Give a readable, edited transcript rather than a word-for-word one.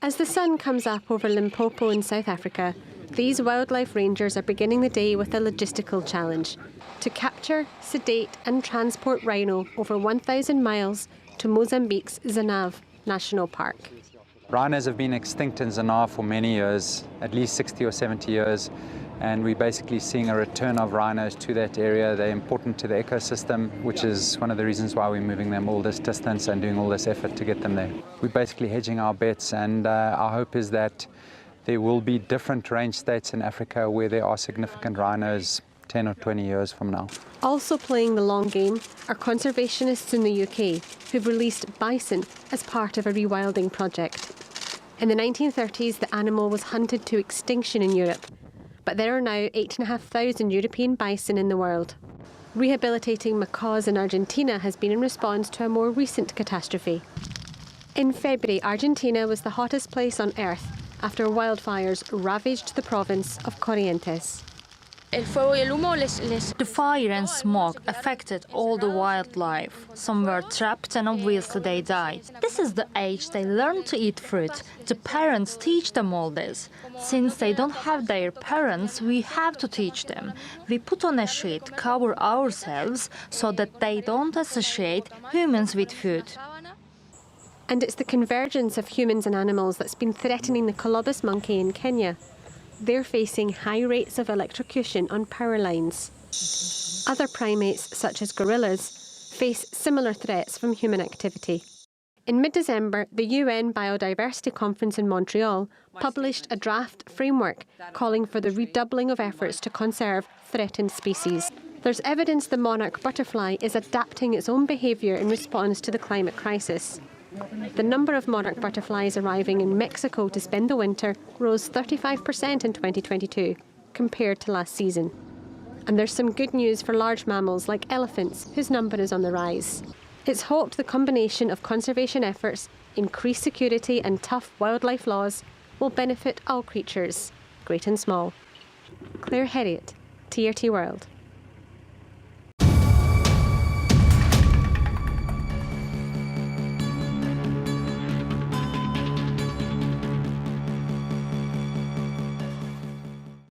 As the sun comes up over Limpopo in South Africa, these wildlife rangers are beginning the day with a logistical challenge: to capture, sedate and transport rhino over 1,000 miles to Mozambique's Zanav National Park. Rhinos have been extinct in Zanav for many years, at least 60 or 70 years, and we're basically seeing a return of rhinos to that area. They're important to the ecosystem, which is one of the reasons why we're moving them all this distance and doing all this effort to get them there. We're basically hedging our bets, and our hope is that there will be different range states in Africa where there are significant rhinos 10 or 20 years from now. Also playing the long game are conservationists in the UK, who've released bison as part of a rewilding project. In the 1930s, the animal was hunted to extinction in Europe, but there are now 8,500 European bison in the world. Rehabilitating macaws in Argentina has been in response to a more recent catastrophe. In February, Argentina was the hottest place on Earth after wildfires ravaged the province of Corrientes. The fire and smoke affected all the wildlife. Some were trapped and obviously they died. This is the age they learn to eat fruit. The parents teach them all this. Since they don't have their parents, we have to teach them. We put on a sheet, cover ourselves so that they don't associate humans with food. And it's the convergence of humans and animals that's been threatening the colobus monkey in Kenya. They're facing high rates of electrocution on power lines. Other primates, such as gorillas, face similar threats from human activity. In mid-December, the UN Biodiversity Conference in Montreal published a draft framework calling for the redoubling of efforts to conserve threatened species. There's evidence the monarch butterfly is adapting its own behaviour in response to the climate crisis. The number of monarch butterflies arriving in Mexico to spend the winter rose 35% in 2022 compared to last season. And there's some good news for large mammals like elephants, whose number is on the rise. It's hoped the combination of conservation efforts, increased security and tough wildlife laws will benefit all creatures, great and small. Claire Herriot, TRT World.